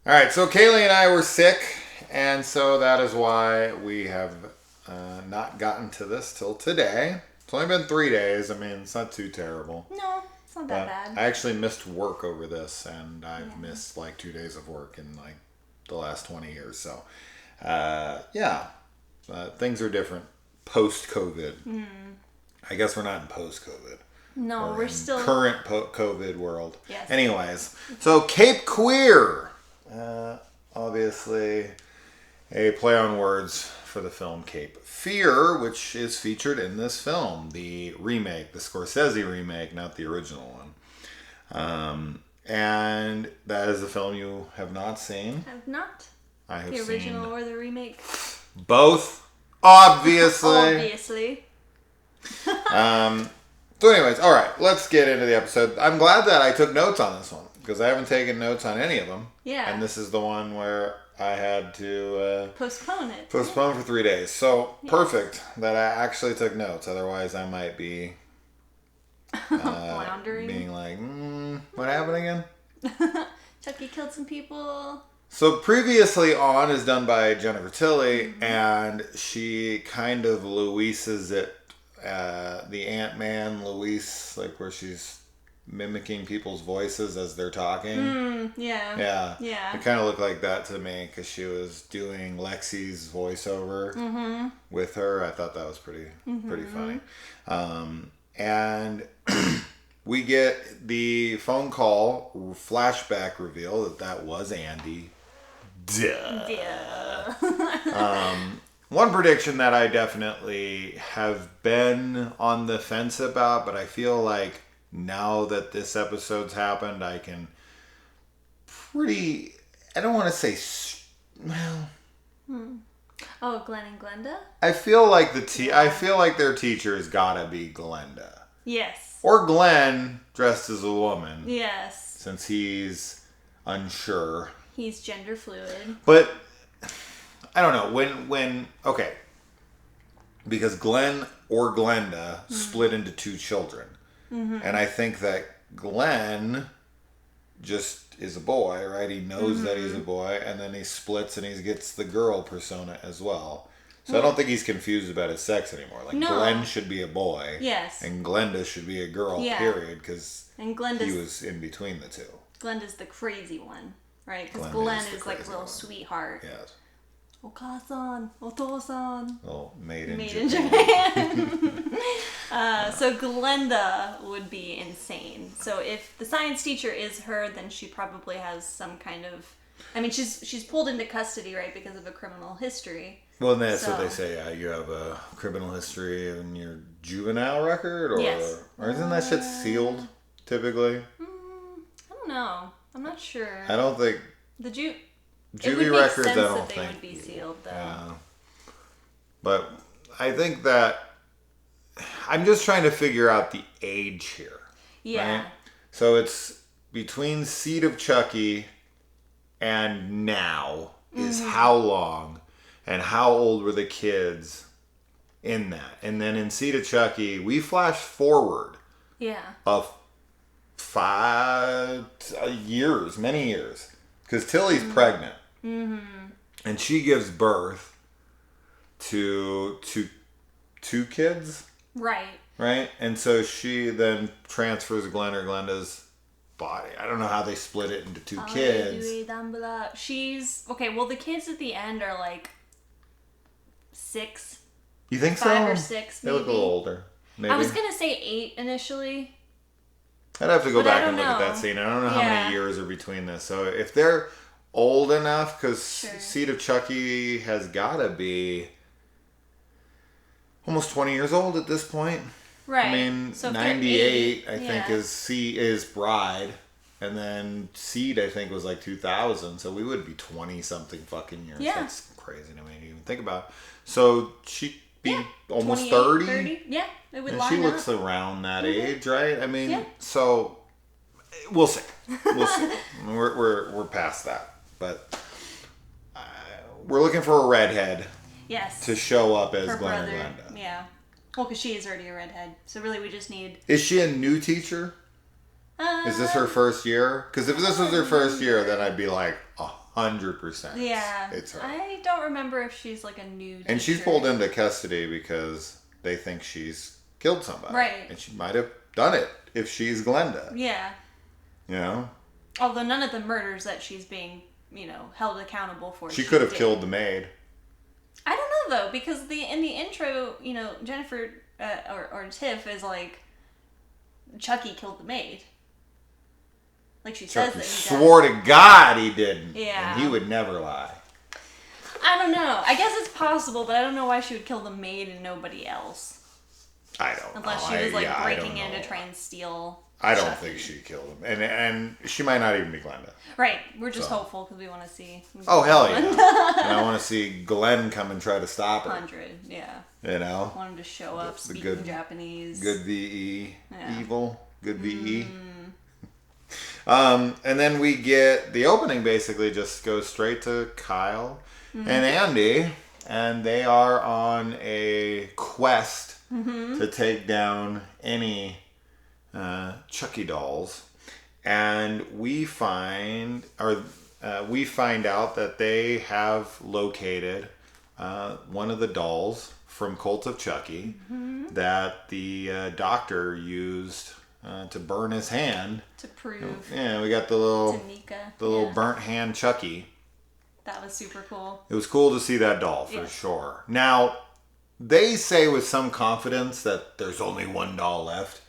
All right, so Kaylee and I were sick, and so that is why we have not gotten to this till today. It's only been 3 days. I mean, it's not too terrible. No, it's not that bad. I actually missed work over this, and I've missed like 2 days of work in like the last 20 years. So, things are different post-COVID. I guess we're not in post-COVID. No, we're still current COVID world. Yes. Anyways, so Cape Queer, obviously a play on words for the film Cape Fear, which is featured in this film, the remake, the Scorsese remake, not the original one. And that is a film you have not seen. I have not. I have the original seen or the remake. both, obviously. Obviously. So anyways, all right, let's get into the episode. I'm glad that I took notes on this one because I haven't taken notes on any of them. Yeah. And this is the one where I had to postpone it. Postpone for 3 days. So perfect that I actually took notes. Otherwise, I might be floundering. Being like, what happened again? Chucky killed some people. So previously on is done by Jennifer Tilly, and she kind of Louises it. The Ant-Man Luis, like where she's mimicking people's voices as they're talking. Yeah. It kind of looked like that to me because she was doing Lexi's voiceover with her. I thought that was pretty funny. And we get the phone call flashback reveal that was Andy. Yeah. One prediction that I definitely have been on the fence about, but I feel like now that this episode's happened, I can I don't want to say, Oh, Glenn and Glenda? I feel like I feel like their teacher's gotta be Glenda. Yes. Or Glenn dressed as a woman. Yes. Since he's unsure. He's gender fluid. But I don't know okay, because Glenn or Glenda split into two children, and I think that Glenn just is a boy, right? He knows that he's a boy, and then he splits and he gets the girl persona as well. So I don't think he's confused about his sex anymore. Like Glenn should be a boy, yes, and Glenda should be a girl. Period, because he was in between the two. Glenda's the crazy one, right? Because Glenn is like a little sweetheart. Yes. Oka-san, oto-san. Oh, made in Japan. So Glenda would be insane. So if the science teacher is her, then she probably has some kind of... I mean, she's pulled into custody, right, because of a criminal history. Well, that's what they say. You have a criminal history in your juvenile record? Or, yes. Or isn't that shit sealed, typically? I don't know. I'm not sure. I don't think... Juvie records, I don't think. They would be sealed, though. Yeah. But I think that I'm just trying to figure out the age here. Yeah. Right? So it's between Seed of Chucky and now is how long and how old were the kids in that. And then in Seed of Chucky, we flash forward. Yeah. Of 5 years, many years. Because Tilly's pregnant. And she gives birth to two kids. Right. Right? And so she then transfers Glenn or Glenda's body. I don't know how they split it into two kids. She's... Okay, well, the kids at the end are like 6. You think 5 or 6, maybe. They look a little older. Maybe. I was going to say 8 initially. I'd have to go back and look at that scene. I don't know how many years are between this. So if they're old enough, because Seed of Chucky has got to be almost 20 years old at this point. Right. I mean, so 98, I think, is Bride. And then Seed, I think, was like 2000. So we would be 20-something fucking years. Yeah. That's crazy to me to even think about. So she'd be almost 30. Yeah, it would and line she up. looks around that age, right? I mean, so we'll see. We'll see. We're past that. But we're looking for a redhead. Yes. To show up as her Glenn brother. or Glenda. Yeah. Well, because she is already a redhead. So really we just need... Is she a new teacher? Is this her first year? Because if this was her first year, then I'd be like, 100%. Yeah. It's her. I don't remember if she's like a new teacher. And she's pulled into custody because they think she's killed somebody. Right. And she might have done it if she's Glenda. Yeah. You know? Although none of the murders that she's being, held accountable for. She could have killed the maid. I don't know though, because in the intro, Jennifer or Tiff is like, Chucky killed the maid. Like she says Chucky that he swore to God he didn't. Yeah. And he would never lie. I don't know. I guess it's possible, but I don't know why she would kill the maid and nobody else. I don't Unless know. she was I breaking don't in to know. try and steal. I don't Chucky. think she killed him. And she might not even be Glenda. Right. We're just hopeful because we want to see. Oh, hell yeah. And I want to see Glenn come and try to stop her. 100, yeah. You know? Want him to show up speaking good, Japanese. Good VE. Yeah. Evil. Good VE. And then we get the opening basically just goes straight to Kyle and Andy. And they are on a quest to take down any Chucky dolls. And we find out that they have located one of the dolls from Cult of Chucky that the doctor used to burn his hand. To prove. Yeah, we got the little Nika. burnt hand Chucky. That was super cool. It was cool to see that doll for sure. Now, they say with some confidence that there's only one doll left.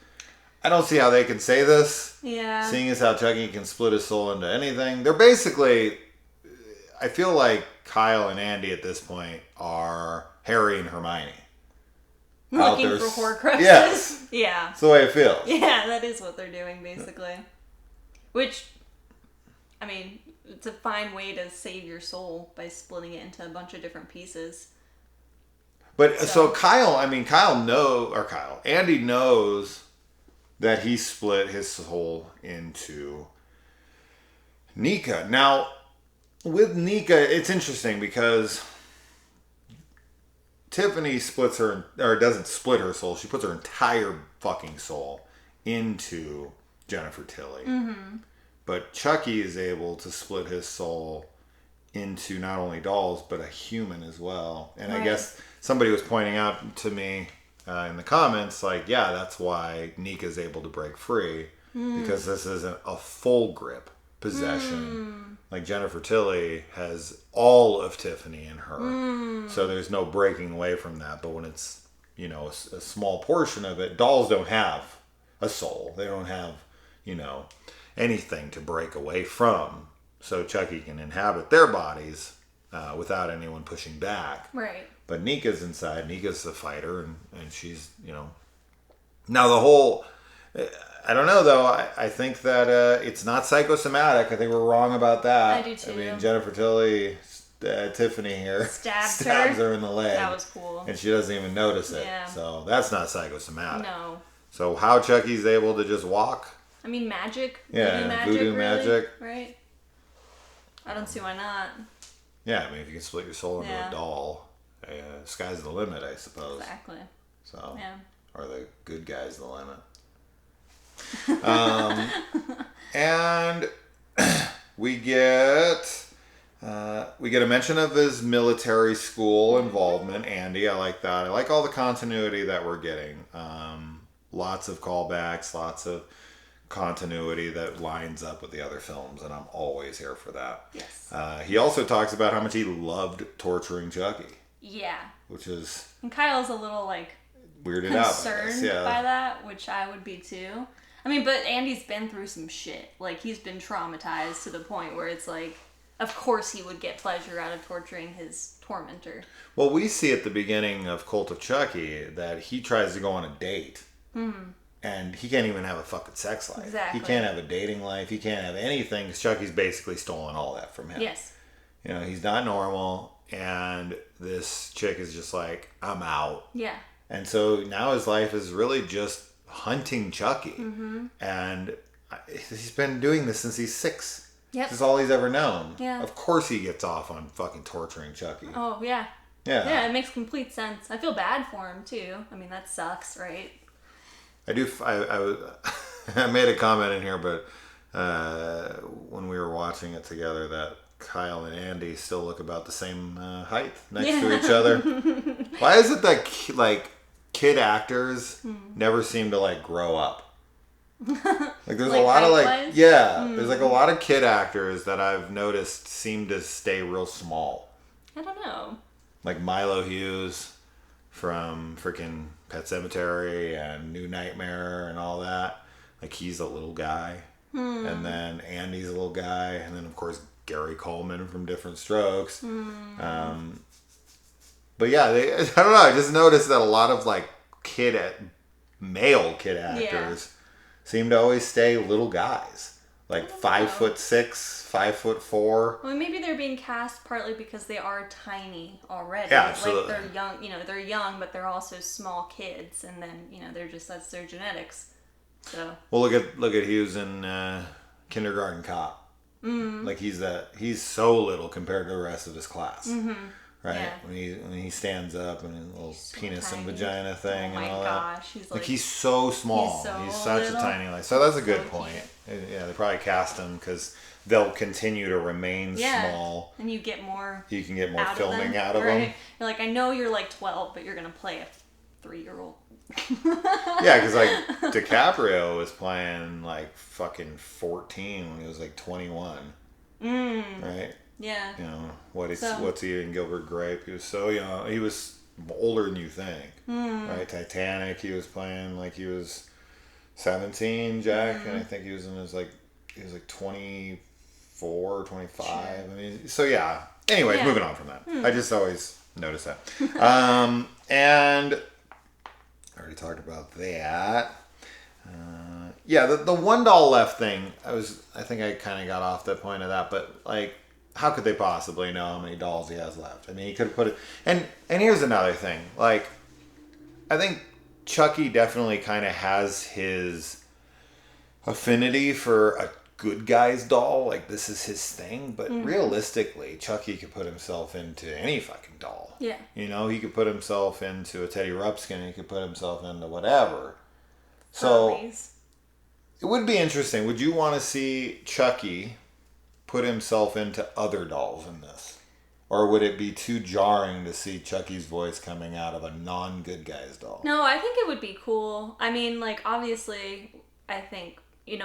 I don't see how they can say this. Yeah. Seeing as how Chucky can split his soul into anything. They're basically, I feel like Kyle and Andy at this point are Harry and Hermione. Looking for Horcruxes. Yes. Yeah. That's the way it feels. Yeah, that is what they're doing, basically. Which, I mean, it's a fine way to save your soul by splitting it into a bunch of different pieces. But so Andy knows that he split his soul into Nika. Now, with Nika, it's interesting because Tiffany doesn't split her soul. She puts her entire fucking soul into Jennifer Tilly. Mm-hmm. But Chucky is able to split his soul into not only dolls, but a human as well. And I guess somebody was pointing out to me in the comments, like, yeah, that's why Nika's able to break free. Because this isn't a full grip possession. Like Jennifer Tilly has all of Tiffany in her. So there's no breaking away from that. But when it's, a small portion of it, dolls don't have a soul. They don't have, anything to break away from. So Chucky can inhabit their bodies without anyone pushing back. Right. But Nika's inside. Nika's the fighter, and she's, Now the whole... I don't know, though. I think that it's not psychosomatic. I think we're wrong about that. I do, too. I mean, Jennifer Tilly, Tiffany here, stabs her in the leg. That was cool. And she doesn't even notice it. Yeah. So that's not psychosomatic. No. So how Chucky's able to just walk... I mean, magic. Yeah, voodoo really, magic. Right? I don't see why not. Yeah, I mean, if you can split your soul into a doll, sky's the limit, I suppose. Exactly. So, yeah. Or the good guy's the limit. And we get a mention of his military school involvement. Andy, I like that. I like all the continuity that we're getting. Lots of callbacks, lots of continuity that lines up with the other films, and I'm always here for that. Yes. He also talks about how much he loved torturing Chucky. Yeah. Which is... And Kyle's a little, weirded out concerned by that, which I would be too. I mean, but Andy's been through some shit. He's been traumatized to the point where it's of course he would get pleasure out of torturing his tormentor. Well, we see at the beginning of Cult of Chucky that he tries to go on a date. Mm-hmm. And he can't even have a fucking sex life. Exactly. He can't have a dating life. He can't have anything because Chucky's basically stolen all that from him. Yes. He's not normal. And this chick is just like, I'm out. Yeah. And so now his life is really just hunting Chucky. Mm-hmm. And he's been doing this since he's 6. Yep. This is all he's ever known. Yeah. Of course he gets off on fucking torturing Chucky. Oh, yeah. Yeah. Yeah, it makes complete sense. I feel bad for him, too. I mean, that sucks, right? I made a comment in here, but when we were watching it together, that Kyle and Andy still look about the same height next to each other. Why is it that kid actors never seem to like grow up? Like there's Like a lot of like height-wise? there's like a lot of kid actors that I've noticed seem to stay real small. I don't know. Like Milo Hughes from freaking Pet Sematary and New Nightmare and all that. Like he's a little guy. And then Andy's a little guy. And then of course Gary Coleman from Different Strokes. But yeah, I don't know. I just noticed that a lot of like male kid actors seem to always stay little guys. Like 5'6", 5'4". Well, maybe they're being cast partly because they are tiny already. Yeah, absolutely. Like they're young, they're young, but they're also small kids, and then they're just that's their genetics. So. Well, look at Hughes in Kindergarten Cop. Like he's so little compared to the rest of his class. Right? Yeah. When he stands up and his little penis and vagina thing and all that. He's so small. He's such little. A tiny so that's a good point. Yeah, they probably cast him because they'll continue to remain small. And you can get more filming out of them. You're like, I know you're like 12, but you're gonna play a 3-year-old. Yeah, because like DiCaprio was playing like fucking 14 when he was like 21. Right? Yeah. What's he in Gilbert Grape? He was so young. He was older than you think. Right? Titanic, he was playing like he was 17, Jack, and I think he was 24, 25. Sure. I mean, so yeah. Anyways, moving on from that. I just always notice that. And I already talked about that. The one doll left thing, I think I kind of got off the point of that, but like, how could they possibly know how many dolls he has left? I mean, he could have put it, and here's another thing, like, I think Chucky definitely kind of has his affinity for a good guy's doll, like this is his thing, but realistically, Chucky could put himself into any fucking doll. Yeah. He could put himself into a Teddy Ruxpin, he could put himself into whatever. So, it would be interesting. Would you want to see Chucky put himself into other dolls in this? Or would it be too jarring to see Chucky's voice coming out of a non-good guy's doll? No, I think it would be cool. I mean, like, obviously, I think,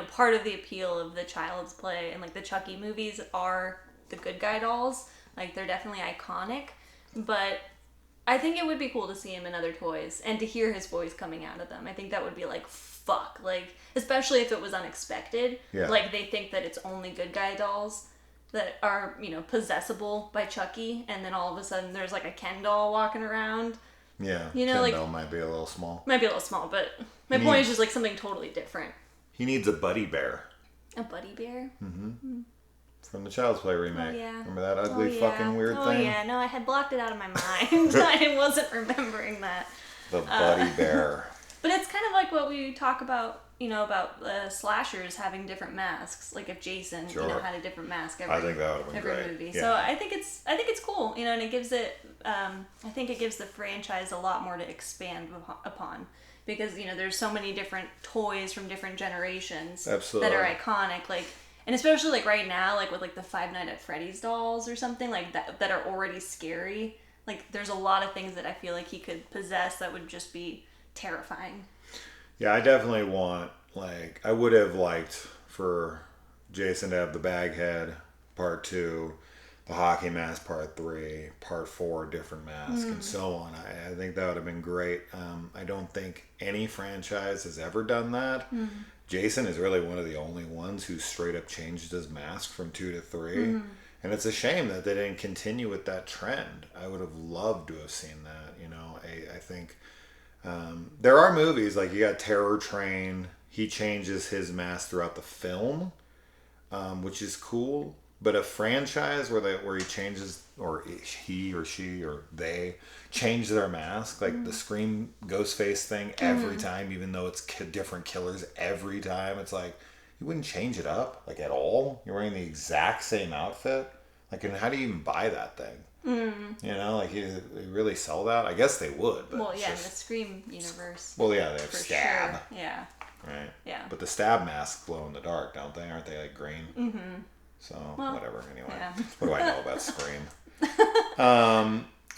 part of the appeal of the Child's Play and, like, the Chucky movies are the good guy dolls. Like, they're definitely iconic. But I think it would be cool to see him in other toys and to hear his voice coming out of them. I think that would be, like, fuck. Like, especially if it was unexpected. Yeah. Like, they think that it's only good guy dolls that are, possessible by Chucky, and then all of a sudden there's like a Ken doll walking around. Yeah, Ken doll might be a little small. Might be a little small, but my point is just like something totally different. He needs a buddy bear. A buddy bear? Mm-hmm. From the Child's Play remake. Oh, yeah. Remember that ugly fucking weird thing? Oh yeah, no, I had blocked it out of my mind. I wasn't remembering that. The buddy bear. But it's kind of like what we talk about, about slashers having different masks. Like if Jason, had a different mask every movie. Yeah. So I think it's cool, and it gives it. I think it gives the franchise a lot more to expand upon because there's so many different toys from different generations that are iconic. Like, and especially like right now, like with like the Five Nights at Freddy's dolls or something like that are already scary. Like there's a lot of things that I feel like he could possess that would just be terrifying. Yeah, I definitely want, like, I would have liked for Jason to have the Baghead Part 2, the Hockey Mask Part 3, Part 4, different mask, and so on. I think that would have been great. I don't think any franchise has ever done that. Jason is really one of the only ones who straight up changed his mask from 2 to 3. And it's a shame that they didn't continue with that trend. I would have loved to have seen that, I think... there are movies like you got Terror Train. He changes his mask throughout the film, which is cool. But a franchise where he changes, or he or she or they change their mask, like the Scream Ghostface thing every time, even though it's different killers every time. It's like you wouldn't change it up like at all. You're wearing the exact same outfit. Like, and how do you even buy that thing? Like you really sell that? I guess they would. But well, yeah, in the Scream universe. Well, yeah, they have Stab. Sure. Yeah. Right. Yeah. But the Stab masks glow in the dark, don't they? Aren't they like green? So, whatever. Anyway, yeah. What do I know about Scream?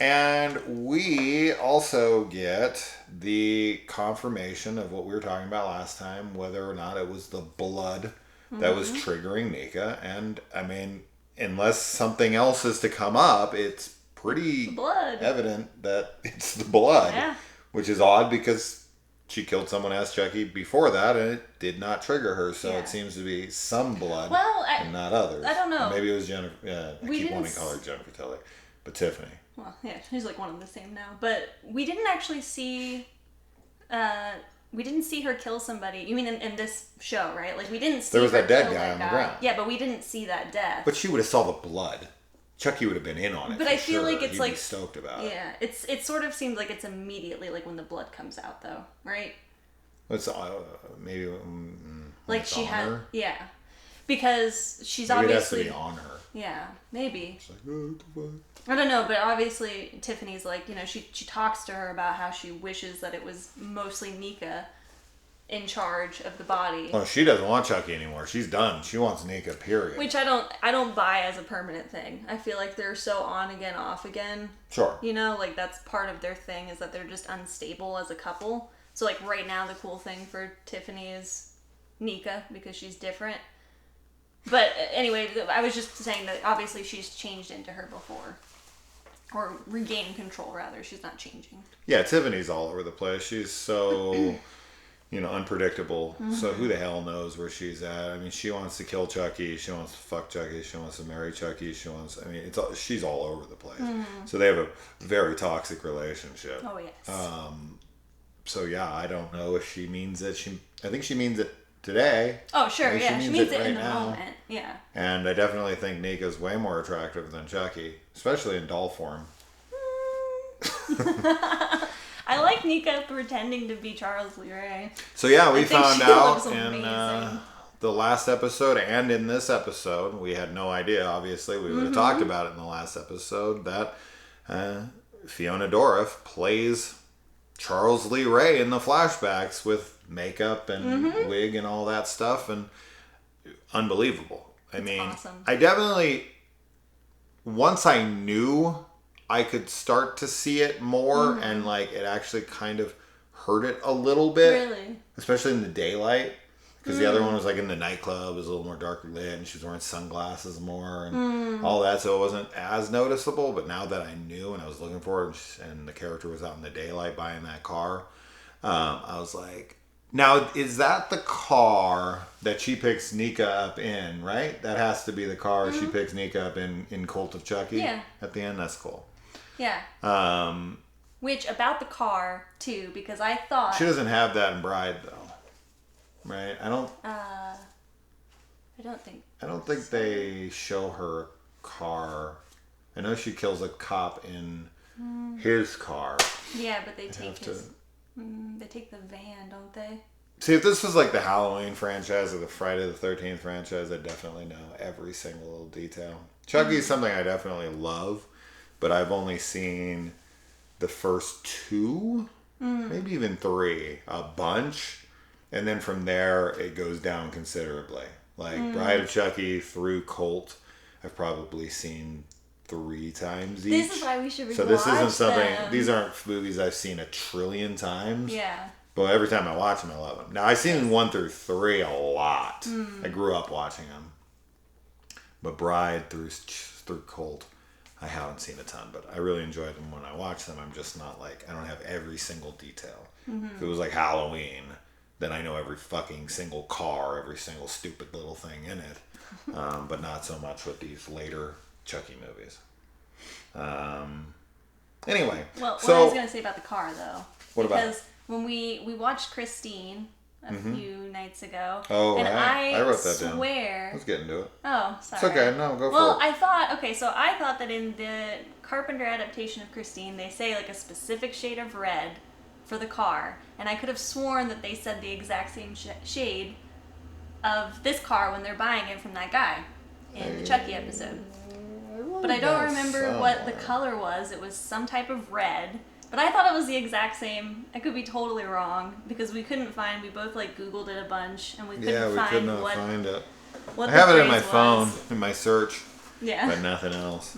And we also get the confirmation of what we were talking about last time, whether or not it was the blood that was triggering Nika. And, I mean, unless something else is to come up, it's pretty evident that it's the blood. Yeah. Which is odd because she killed someone as Chucky before that, and it did not trigger her. So it seems to be some blood and not others. I don't know. Maybe it was Jennifer. Yeah, I keep wanting to call her Jennifer Tilly. But Tiffany. Well, yeah, she's like one of the same now. But we didn't actually see... we didn't see her kill somebody. You mean in this show, right? Like, we didn't see there was her that dead kill guy that on the ground. Yeah, but we didn't see that death. But she would have saw the blood. Chucky would have been in on it. But I feel like it's He'd like... be stoked about it. Yeah, it sort of seems like it's immediately like when the blood comes out, though, right? It's maybe... like she had... Her? Yeah. Because she's maybe obviously... it has to be on her. Yeah, maybe. It's like, oh, what? I don't know, but obviously Tiffany's like, you know, she talks to her about how she wishes that it was mostly Nika in charge of the body. Oh, she doesn't want Chucky anymore. She's done. She wants Nika, period. Which I don't buy as a permanent thing. I feel like they're so on again, off again. Sure. You know, like that's part of their thing is that they're just unstable as a couple. So like right now the cool thing for Tiffany is Nika because she's different. But anyway, I was just saying that obviously she's changed into her before. Or regained control, rather. She's not changing. Yeah, Tiffany's all over the place. She's so, unpredictable. Mm-hmm. So who the hell knows where she's at? I mean, she wants to kill Chucky. She wants to fuck Chucky. She wants to marry Chucky. She's all over the place. Mm-hmm. So they have a very toxic relationship. Oh, yes. So yeah, I don't know if she means it. I think she means it today. Oh, sure, yeah. She means it right in the moment. Yeah. And I definitely think Nika's way more attractive than Chucky, especially in doll form. I like Nika pretending to be Charles Lee Ray. So yeah, we found out in the last episode and in this episode, we had no idea, obviously. We would have talked about it in the last episode, that Fiona Dourif plays Charles Lee Ray in the flashbacks with makeup and wig and all that stuff, and unbelievable. Awesome. I definitely, once I knew, I could start to see it more, and like it actually kind of hurt it a little bit. Really? Especially in the daylight. Because the other one was like in the nightclub, it was a little more darkly lit, and she was wearing sunglasses more and all that, so it wasn't as noticeable. But now that I knew and I was looking for it, and the character was out in the daylight buying that car, I was like, now, is that the car that she picks Nika up in, right? That has to be the car she picks Nika up in Cult of Chucky? Yeah. At the end? That's cool. Yeah. Which, about the car, too, because I thought... She doesn't have that in Bride, though. Right? I don't think they show her a car. I know she kills a cop in his car. Yeah, but they take they take the van, don't they? See, if this was like the Halloween franchise or the Friday the 13th franchise, I'd definitely know every single little detail. Chucky is something I definitely love, but I've only seen the first two, maybe even three, a bunch. And then from there, it goes down considerably. Like, Bride of Chucky through Cult, I've probably seen 3 times each. This is why we should rewatch So this isn't something... them. These aren't movies I've seen a trillion times. Yeah. But every time I watch them, I love them. Now, I've seen 1 through 3 a lot. I grew up watching them. But Bride through Cult, I haven't seen a ton. But I really enjoyed them when I watch them. I'm just not like... I don't have every single detail. If it was like Halloween... then I know every fucking single car, every single stupid little thing in it. But not so much with these later Chucky movies. Anyway. Well, what I was going to say about the car, though. What about? Because when we watched Christine a few nights ago. Oh, and right. I wrote that down. Let's get into it. Oh, sorry. It's okay. No, go for it. Well, I thought that in the Carpenter adaptation of Christine, they say like a specific shade of red for the car, and I could have sworn that they said the exact same shade of this car when they're buying it from that guy in the Chucky episode. But I don't remember what the color was. It was some type of red, but I thought it was the exact same. I could be totally wrong because we both like Googled it a bunch and we couldn't find find it. what I the have it in phrase my phone, was. in my search, Yeah. but nothing else.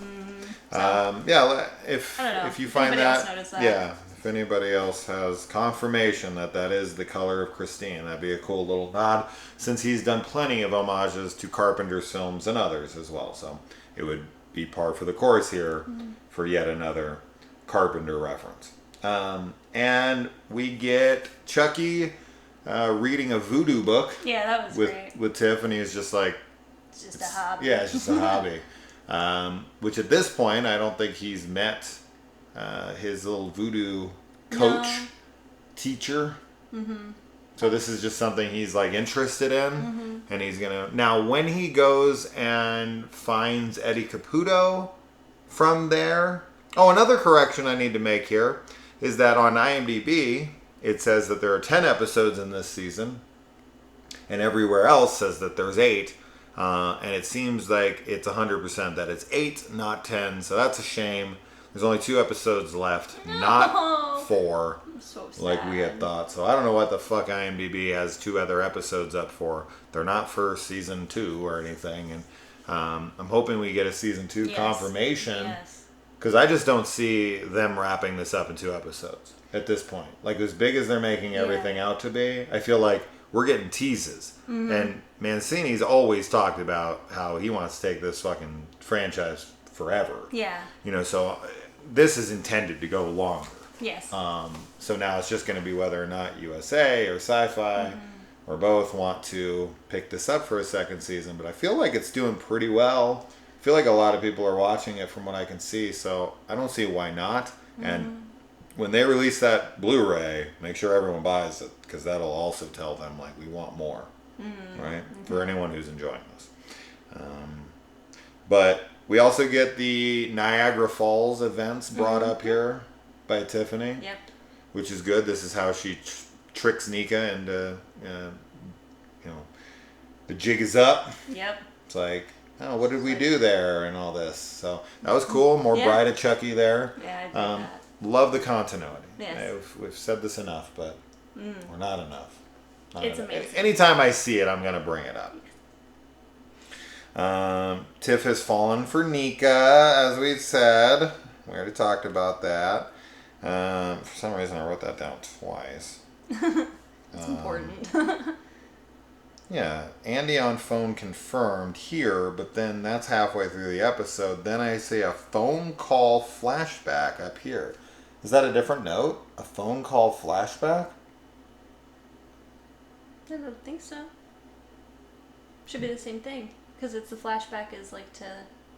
So, Yeah, if I don't know. if you If find anybody else that, noticed that. yeah, if anybody else has confirmation that that is the color of Christine, that'd be a cool little nod, since he's done plenty of homages to Carpenter's films and others as well. So it would be par for the course here for yet another Carpenter reference. And we get Chucky reading a voodoo book. Yeah, that was great. With Tiffany is just like, It's just a hobby. yeah, it's just a hobby. Which at this point, I don't think he's met his little voodoo coach, teacher. So this is just something he's like interested in, and he's gonna. Now, when he goes and finds Eddie Caputo from there. Oh, another correction I need to make here is that on IMDb it says that there are 10 episodes in this season, and everywhere else says that there's 8. And it seems like it's 100% that it's 8, not 10. So that's a shame. There's only 2 episodes left, not 4, I'm so sad. like we had thought. So I don't know what the fuck IMDb has 2 other episodes up for. They're not for season 2 or anything. And I'm hoping we get a season 2 confirmation. Yes. Because I just don't see them wrapping this up in 2 episodes at this point. Like, as big as they're making everything out to be, I feel like we're getting teases. And Mancini's always talked about how he wants to take this fucking franchise forever. Yeah. You know, so this is intended to go longer. Yes. So now it's just going to be whether or not USA or Sci-Fi or both want to pick this up for a second season. But I feel like it's doing pretty well. I feel like a lot of people are watching it from what I can see, so I don't see why not. And when they release that Blu-ray, make sure everyone buys it, because that'll also tell them, like, we want more, right? For anyone who's enjoying this. But we also get the Niagara Falls events brought up here by Tiffany, which is good. This is how she tricks Nika into, the jig is up. Yep. It's like, oh, what did we do there and all this? So that was cool. More Bride of Chucky there. Yeah, I did that. Love the continuity. Yes. We've said this enough, but we're not enough. It's amazing. Anytime I see it, I'm going to bring it up. Tiff has fallen for Nika, as we said. We already talked about that. For some reason, I wrote that down twice. It's important. Yeah, Andy on phone confirmed here, but then that's halfway through the episode. Then I see a phone call flashback up here. Is that a different note? A phone call flashback? I don't think so. Should be the same thing. Because it's the flashback is like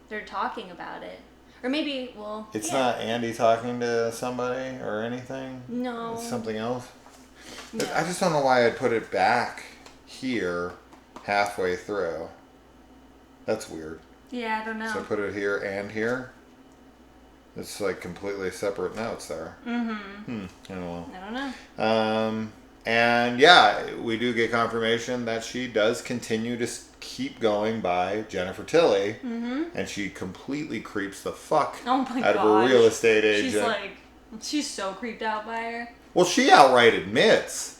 they're talking about it. Or maybe, well... It's not Andy talking to somebody or anything? No. It's something else? No. I just don't know why I'd put it back here halfway through. That's weird. Yeah, I don't know. So put it here and here? It's like completely separate notes there. I don't know. I don't know. And yeah, we do get confirmation that she does continue to keep going by Jennifer Tilly, and she completely creeps the fuck out of a real estate agent. She's so creeped out by her. Well, she outright admits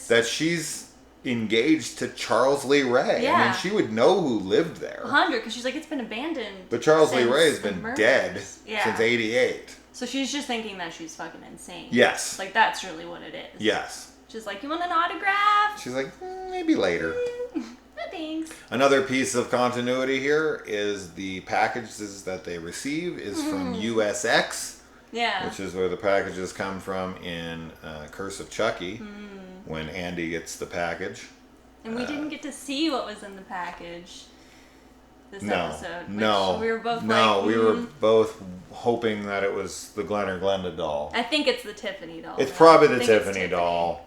that she's engaged to Charles Lee Ray. Yeah. I mean, she would know who lived there. 100, because she's like, it's been abandoned. But Charles Lee since Ray has the been murders. dead Yeah. since '88. So she's just thinking that she's fucking insane. Yes. Like, that's really what it is. Yes. She's like, you want an autograph? She's like, maybe later. No thanks. Another piece of continuity here is the packages that they receive is from USX, which is where the packages come from in Curse of Chucky, when Andy gets the package. And we didn't get to see what was in the package this No, episode. no, We were both we were both hoping that it was the Glenn or Glenda doll. I think it's the Tiffany doll. It's probably the Tiffany doll.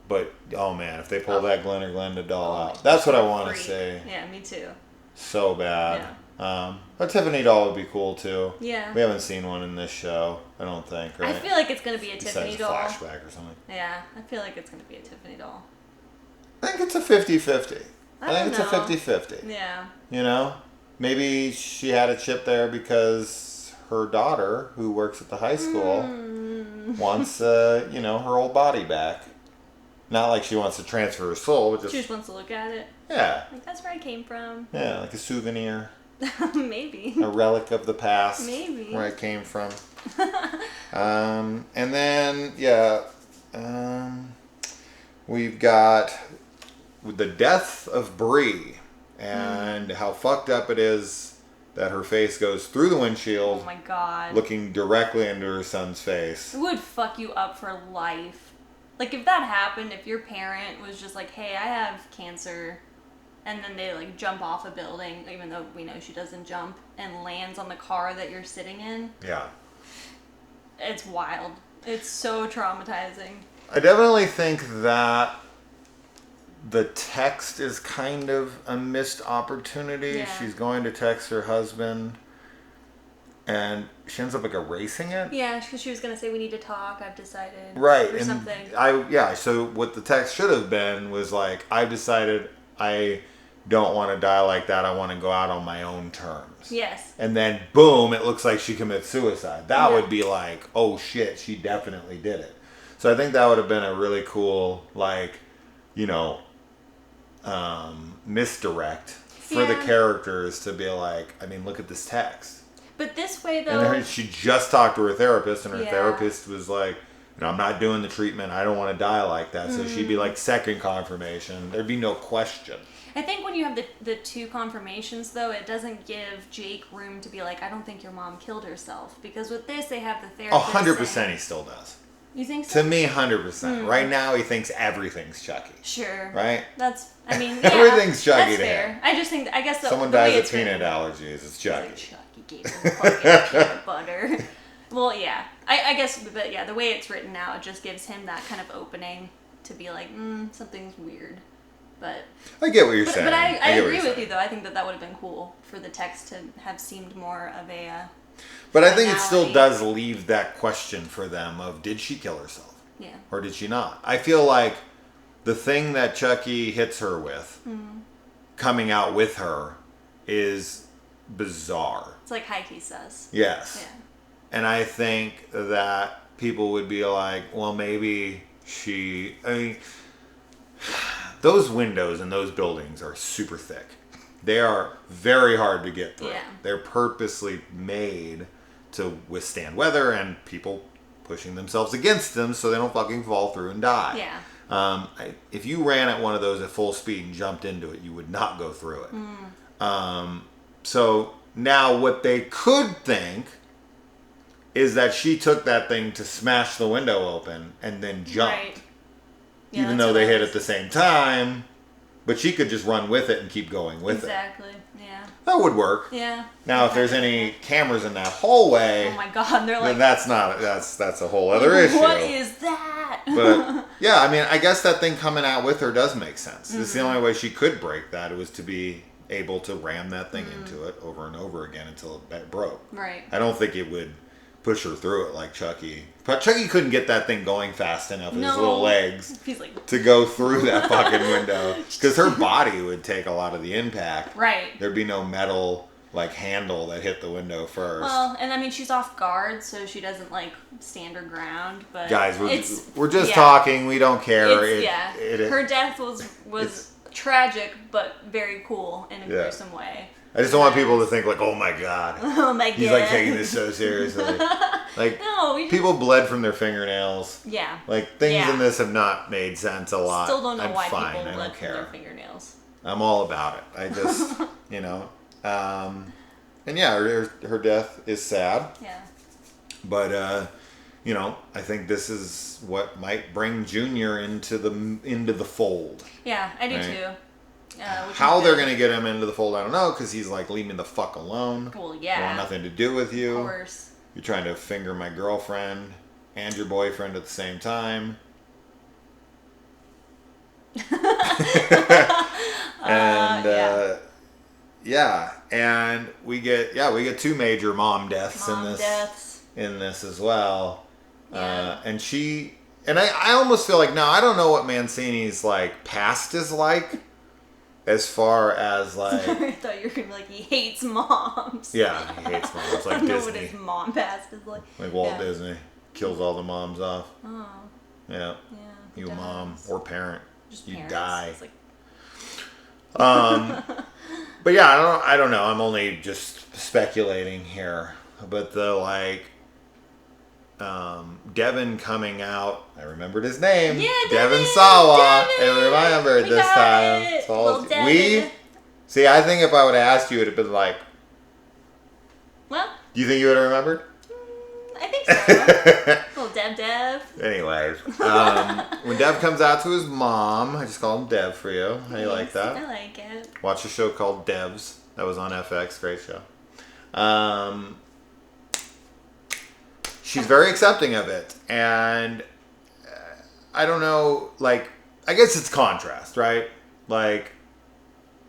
But, oh man, if they pull that Glenn or Glenda doll out, that's what I want to see. Yeah, me too. So bad. But Tiffany doll would be cool too. Yeah. We haven't seen one in this show, I don't think, right? I feel like it's going to be a Tiffany Besides doll. a flashback or something. Yeah, I feel like it's going to be a Tiffany doll. I think it's a 50-50. I think it's a 50-50. Yeah. You know? Maybe she had a chip there because her daughter, who works at the high school, wants, her old body back. Not like she wants to transfer her soul, but She just wants to look at it. Yeah. Like, that's where I came from. Yeah, like a souvenir. Maybe. A relic of the past. Maybe. Where I came from. And then, yeah. We've got the death of Bree. And how fucked up it is that her face goes through the windshield. Oh my god. Looking directly into her son's face. It would fuck you up for life. Like, if that happened, if your parent was just like, hey, I have cancer, and then they, like, jump off a building, even though we know she doesn't jump, and lands on the car that you're sitting in. Yeah. It's wild. It's so traumatizing. I definitely think that the text is kind of a missed opportunity. Yeah. She's going to text her husband, and she ends up, like, erasing it. Yeah, because she was going to say, we need to talk, I've decided. Right. Or and something. So what the text should have been was, like, I've decided I don't want to die like that. I want to go out on my own terms. Yes. And then, boom, it looks like she commits suicide. That would be like, oh, shit, she definitely did it. So I think that would have been a really cool, like, you know, misdirect for the characters to be like, I mean, look at this text. But this way, though... And she just talked to her therapist, and her therapist was like, I'm not doing the treatment. I don't want to die like that. So she'd be like second confirmation. There'd be no question. I think when you have the two confirmations, though, it doesn't give Jake room to be like, I don't think your mom killed herself. Because with this, they have the therapist 100% saying, he still does. You think so? To me, 100%. Right now, he thinks everything's Chucky. Sure. Right? That's, I mean, yeah. Everything's Chucky that's to fair. him. I just think, I guess Someone the way dies of it's peanut written, allergies. It's Chucky. Like, Chucky gave him fucking peanut butter. Well, yeah. I guess, but yeah, the way it's written now, it just gives him that kind of opening to be like, something's weird. But I get what you're saying. But I agree with you, though. I think that would have been cool for the text to have seemed more of a... But I think it still does leave that question for them of, did she kill herself? Yeah. Or did she not? I feel like the thing that Chucky hits her with, coming out with her, is bizarre. It's like Heike says. Yes. Yeah. And I think that people would be like, well, maybe she... I mean, those windows in those buildings are super thick. They are very hard to get through. Yeah. They're purposely made to withstand weather and people pushing themselves against them so they don't fucking fall through and die. Yeah. If you ran at one of those at full speed and jumped into it, you would not go through it. So now what they could think is that she took that thing to smash the window open and then jumped. Right. Yeah, even though they hit at the same time, but she could just run with it and keep going with it. Exactly, yeah. That would work. Yeah. Now, if there's any cameras in that hallway, oh my god, they're like, then that's a whole other issue. What is that? But yeah, I mean, I guess that thing coming out with her does make sense. It's the only way she could break that. It was to be able to ram that thing into it over and over again until it broke. Right. I don't think it would push her through it like Chucky. But Chucky couldn't get that thing going fast enough with his little legs to go through that fucking window. Because her body would take a lot of the impact. Right. There'd be no metal like handle that hit the window first. Well, and I mean, she's off guard, so she doesn't like stand her ground. But guys, we're just talking. We don't care. Her death was tragic, but very cool in a gruesome way. I just don't want people to think like, oh my god, oh my god, he's like taking this so seriously. Like, no, people bled from their fingernails. Yeah. Like, things in this have not made sense a lot. Still don't know why fine. people I bled don't from care. their fingernails. I'm all about it. I just, you know. And yeah, her death is sad. Yeah. But, you know, I think this is what might bring Junior into the fold. Yeah, I do too. How they're going to get him into the fold, I don't know, because he's like, leave me the fuck alone. Well, yeah. I want nothing to do with you. Of course. You're trying to finger my girlfriend and your boyfriend at the same time. And, and we get two major mom deaths in this as well. Yeah. And I almost feel like, now, I don't know what Mancini's, like, past is like. As far as, like... I thought you were going to be like, he hates moms. Yeah, he hates moms. Like I don't Disney. know what his mom past is like. Like Walt Disney. Kills all the moms off. Oh. Yeah. Yeah. You mom or parent. Just You parents. die. It's like... But yeah, I don't know. I'm only just speculating here. But Devon coming out. I remembered his name. Yeah, Devon Devon! Sawa. Devon! I remembered We this got time. it! So Well, Devon. we. See, I think if I would have asked you, it'd have been like. Well. Do you think you would have remembered? I think so. Little Dev. Anyways, when Dev comes out to his mom, I just call him Dev for you. How do you like that? I like it. Watch a show called Devs. That was on FX. Great show. She's very accepting of it. And I don't know, like, I guess it's contrast, right? Like,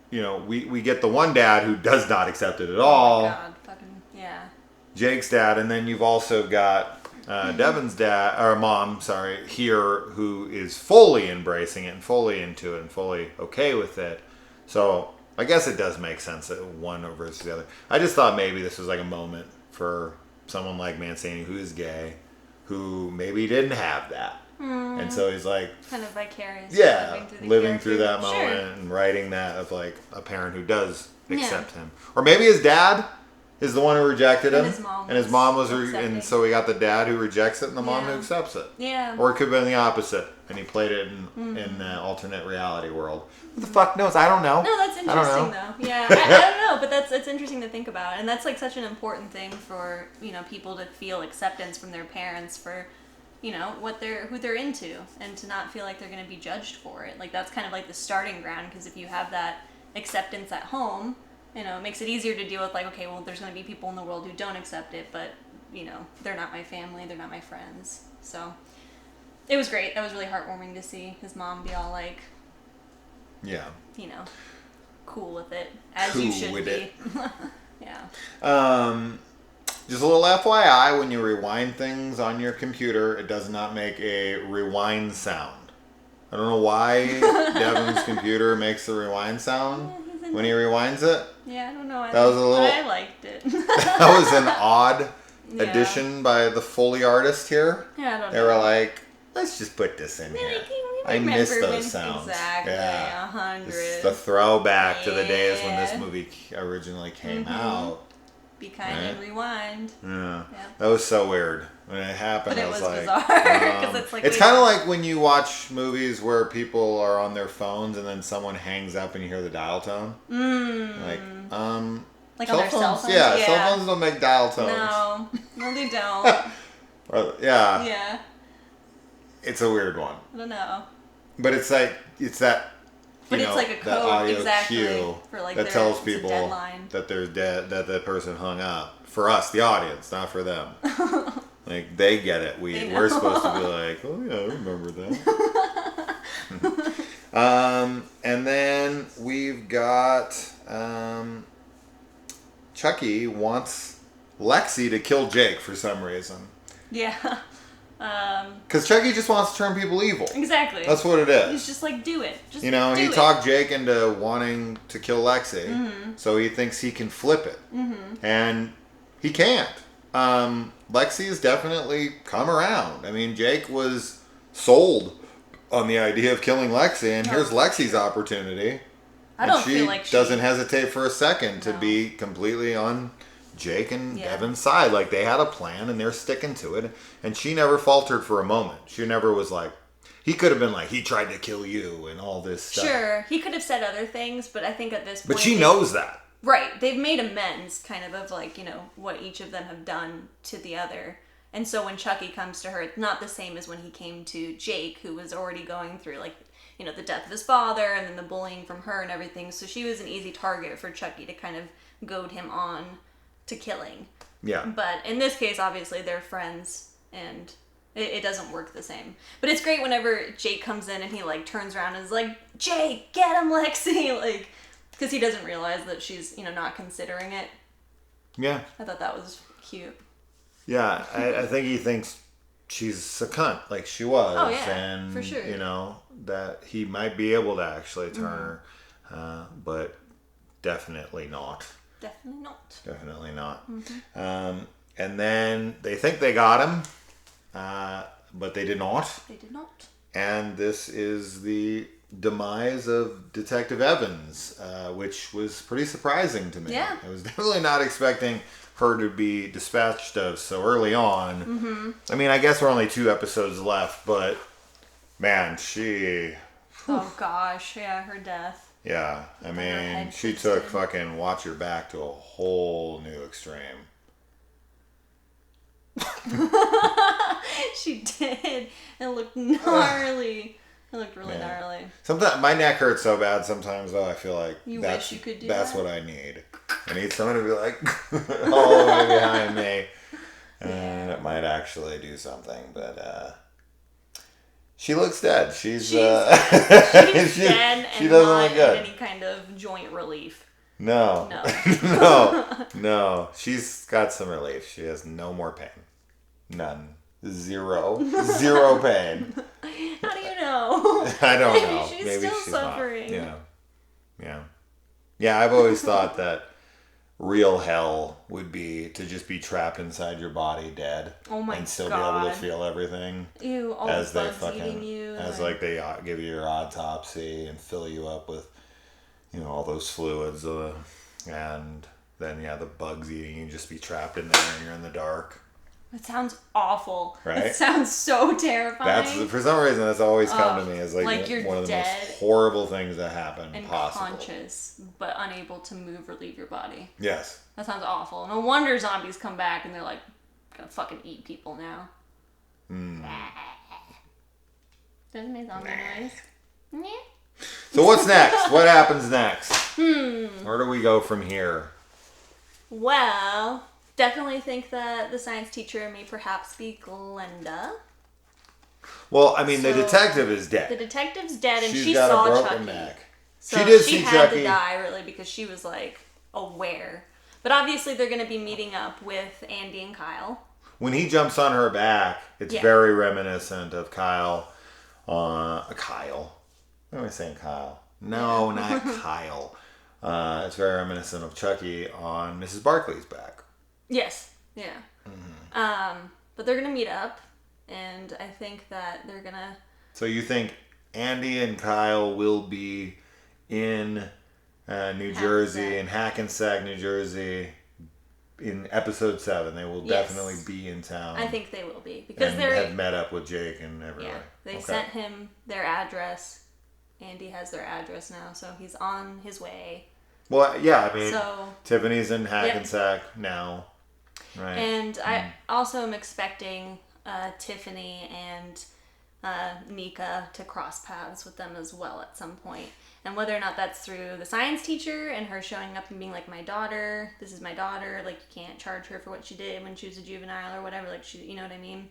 you know, we get the one dad who does not accept it at all. Oh my God, fucking, yeah. Jake's dad, and then you've also got Devon's dad, or mom, sorry, here, who is fully embracing it and fully into it and fully okay with it. So I guess it does make sense that one versus the other. I just thought maybe this was like a moment for someone like Mancini, who is gay, who maybe didn't have that. And so he's like... Kind of vicarious. Yeah, living character. through that Sure. moment and writing that of like a parent who does accept him. Or maybe his dad is the one who rejected him. And his mom was and so we got the dad who rejects it and the mom who accepts it. Yeah. Or it could have been the opposite. And he played it in an alternate reality world. Who the fuck knows? I don't know. No, that's interesting though. Yeah, I don't know, but it's interesting to think about. And that's like such an important thing for, you know, people to feel acceptance from their parents for, you know, who they're into, and to not feel like they're going to be judged for it. Like that's kind of like the starting ground, because if you have that acceptance at home, you know, it makes it easier to deal with like, okay, well, there's going to be people in the world who don't accept it, but you know, they're not my family, they're not my friends. So it was great. That was really heartwarming to see his mom be all like, yeah, you know, cool with it, as you should be. Yeah. Just a little FYI, when you rewind things on your computer, it does not make a rewind sound. I don't know why Devon's computer makes the rewind sound when he rewinds it. Yeah, I don't know. I liked it. That was an odd addition by the Foley artist here. Yeah, I don't know. They were like, let's just put this in here. I miss those sounds. Exactly, yeah. 100. It's the throwback to the days when this movie originally came out. Be kind and rewind. Yeah. That was so weird when it happened. But it I was was like, bizarre. it's kind of like when you watch movies where people are on their phones and then someone hangs up and you hear the dial tone. Like on their phones, cell phones. Yeah, cell phones don't make dial tones. No, they don't. Yeah. It's a weird one. I don't know. But it's like it's that. But it's like a code cue for like that tells people that they're dead, that the person hung up. For us, the audience, not for them. Like they get it. We're supposed to be like, oh yeah, I remember that. And then we've got Chucky wants Lexi to kill Jake for some reason. Yeah. Because Chucky just wants to turn people evil. Exactly. That's what it is. He's just like, do it. Just he talked Jake into wanting to kill Lexi, so he thinks he can flip it. And he can't. Lexi has definitely come around. I mean, Jake was sold on the idea of killing Lexi, and here's Lexi's opportunity. I don't feel like she doesn't hesitate for a second to be completely on Jake and Devon's side. Like, they had a plan and they're sticking to it, and she never faltered for a moment. She never was like, he could have been like, he tried to kill you and all this stuff. Sure, he could have said other things, but I think at this point, but she knows that, right? They've made amends kind of like, you know, what each of them have done to the other. And so when Chucky comes to her, it's not the same as when he came to Jake, who was already going through, like, you know, the death of his father and then the bullying from her and everything. So she was an easy target for Chucky to kind of goad him on to killing. Yeah. But in this case, obviously, they're friends, and it doesn't work the same. But it's great whenever Jake comes in and he, like, turns around and is like, Jake, get him, Lexi! Like, because he doesn't realize that she's, you know, not considering it. Yeah. I thought that was cute. Yeah, I think he thinks she's a cunt, like she was. Oh, yeah, and, for sure. You know, that he might be able to actually turn her, but definitely not. Definitely not. Definitely not. And then they think they got him, but they did not. They did not. And this is the demise of Detective Evans, which was pretty surprising to me. Yeah. I was definitely not expecting her to be dispatched of so early on. Mm-hmm. I mean, I guess we're only 2 episodes left, but man, she... Oh gosh, yeah, her death. Yeah, I mean, she took fucking Watch Your Back to a whole new extreme. She did. It looked gnarly. It looked really gnarly. Sometimes my neck hurts so bad sometimes though I feel like wish you could do that's that? what I need. I need someone to be like all the way behind me. And it might actually do something, but she looks dead. She's dead she and doesn't not look good. in any kind of joint relief. No. No. No. She's got some relief. She has no more pain. None. Zero pain. How do you know? I don't know. She's Maybe still she's suffering. Not. Yeah. I've always thought that real hell would be to just be trapped inside your body, dead, Oh my and still God. be able to feel everything. Ew, all as the they bugs fucking eating you. as like they give you your autopsy and fill you up with all those fluids, and then the bugs eating you, just be trapped in there and you're in the dark. It sounds awful. Right? It sounds so terrifying. That's for some reason that's always come to me as like you're one of the dead most horrible things that happen and possible. conscious but unable to move or leave your body. Yes. That sounds awful. No wonder zombies come back and they're like gonna fucking eat people now. Doesn't make zombie noise. Yeah. So what's next? What happens next? Where do we go from here? Well, definitely think that the science teacher may perhaps be Glenda. Well, I mean, the So, detective is dead. The detective's dead, and She's she got saw a broken Chucky. neck. So she did she see had Chucky. to die, really, because she was, like, aware. But obviously they're going to be meeting up with Andy and Kyle. When he jumps on her back, it's very reminiscent of Kyle. Kyle. Why am I saying Kyle? No, not Kyle. It's very reminiscent of Chucky on Mrs. Barkley's back. Yes. Yeah. Mm-hmm. But they're going to meet up, and I think that they're going to... So you think Andy and Kyle will be in New Jersey, in Hackensack, New Jersey, in episode 7. They will definitely be in town. I think they will be. Because and they have met up with Jake and everywhere. Yeah. They sent him their address. Andy has their address now, so he's on his way. Well, yeah, I mean, Tiffany's in Hackensack now. Right. And I also am expecting Tiffany and Nika to cross paths with them as well at some point. And whether or not that's through the science teacher and her showing up and being like, my daughter, this is my daughter, like you can't charge her for what she did when she was a juvenile or whatever, like she, you know what I mean?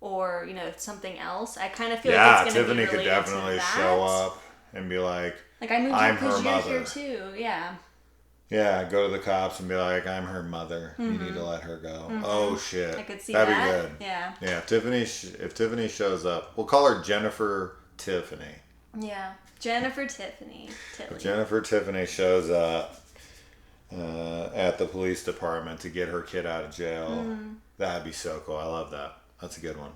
Or, something else. I kind of feel like it's going to be related to that. Tiffany could definitely show up and be like, I moved I'm here because her you're mother. here too, yeah. Yeah, go to the cops and be like, I'm her mother. You need to let her go. Oh, shit. I could see That'd that. be good. Yeah. Yeah, if Tiffany shows up, we'll call her Jennifer Tiffany. Yeah. Jennifer Tiffany. If Jennifer Tiffany shows up at the police department to get her kid out of jail, that'd be so cool. I love that. That's a good one.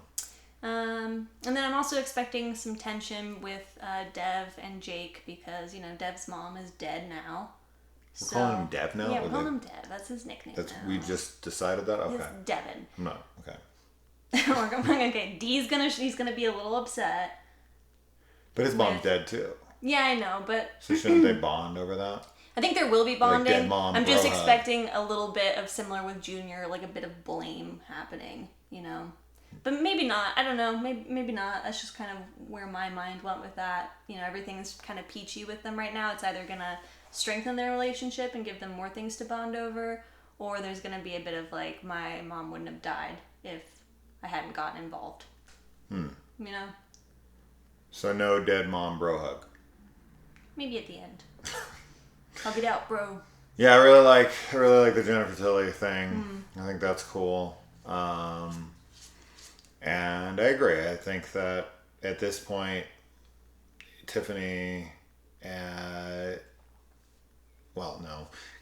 And then I'm also expecting some tension with Dev and Jake because, Dev's mom is dead now. We're calling him Dev now? Yeah, we're calling him Dev. That's his nickname now. We just decided that? Okay. It's Devon. No, okay. Okay, he's gonna be a little upset. But his mom's dead too. Yeah, I know, but... So shouldn't they bond over that? I think there will be bonding. Like dead mom, I'm just bro hug. expecting a little bit of similar with Junior, like a bit of blame happening, But maybe not. I don't know. Maybe not. That's just kind of where my mind went with that. Everything's kind of peachy with them right now. It's either going to strengthen their relationship and give them more things to bond over, or there's going to be a bit of like, my mom wouldn't have died if I hadn't gotten involved. So no dead mom bro hug. Maybe at the end. Hug it out, bro. Yeah, I really like the Jennifer Tilly thing. I think that's cool. And I agree. I think that at this point, Tiffany,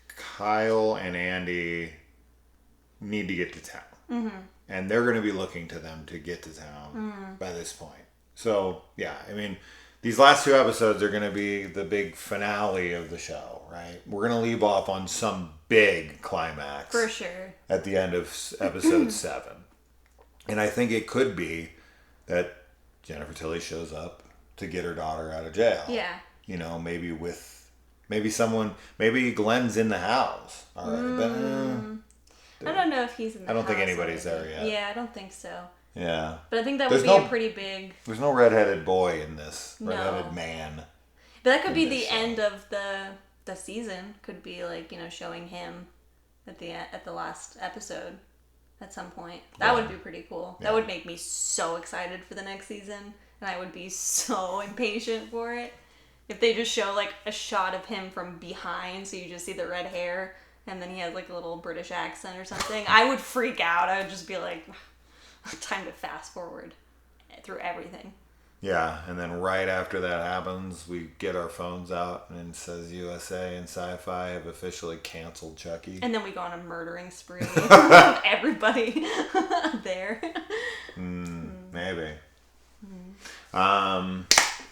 Kyle and Andy need to get to town. And they're going to be looking to them to get to town by this point. So, yeah, I mean, these last 2 episodes are going to be the big finale of the show, right? We're going to leave off on some big climax. For sure. At the end of episode 7. And I think it could be that Jennifer Tilly shows up to get her daughter out of jail. Yeah. You know, maybe Glenn's in the house. All right. I don't know if he's in the house. I don't think anybody's there yet. Yeah, I don't think so. Yeah. But I think that would be a pretty big... There's no redheaded boy in this. No. Redheaded man. But that could be the end of the season. Could be like, you know, showing him at the last episode at some point. That would be pretty cool. Yeah. That would make me so excited for the next season. And I would be so impatient for it. If they just show like a shot of him from behind, so you just see the red hair, and then he has like a little British accent or something, I would freak out. I would just be like... Time to fast forward through everything. Yeah, and then right after that happens, we get our phones out and it says USA and Sci-Fi have officially canceled Chucky. And then we go on a murdering spree. Everybody there. Maybe.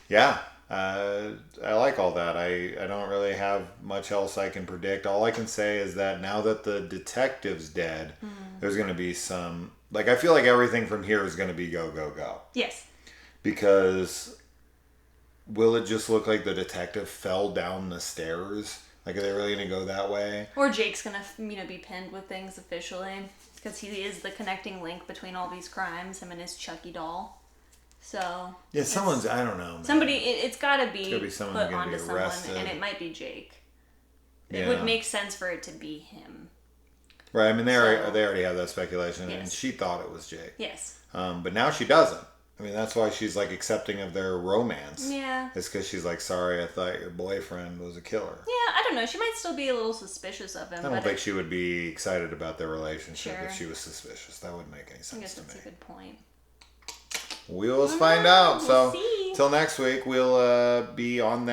Yeah, I like all that. I don't really have much else I can predict. All I can say is that now that the detective's dead, there's going to be some... Like, I feel like everything from here is going to be go, go, go. Yes. Because will it just look like the detective fell down the stairs? Like, are they really going to go that way? Or Jake's going to, you know, be pinned with things officially. Because he is the connecting link between all these crimes, him and his Chucky doll. So... Yeah, someone's... I don't know, man. Somebody... It's got to be someone put onto someone, arrested. and it might be Jake. It would make sense for it to be him. Right, I mean, they already have that speculation, yes. And she thought it was Jake. Yes. But now she doesn't. I mean, that's why she's, like, accepting of their romance. Yeah. It's because she's like, sorry, I thought your boyfriend was a killer. Yeah, I don't know. She might still be a little suspicious of him. I don't think she would be excited about their relationship if she was suspicious. That wouldn't make any sense to me. I guess that's a good point. We'll find out. We'll so, see. Till next week, we'll be on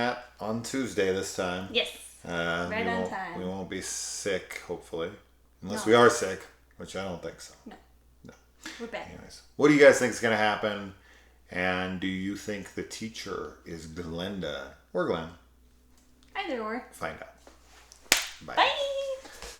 Tuesday this time. Yes. Right on time. We won't be sick, hopefully. Unless we are sick, which I don't think so. No. We're back. Anyways, what do you guys think is going to happen? And do you think the teacher is Glenda or Glenn? Either or. Find out. Bye. Bye.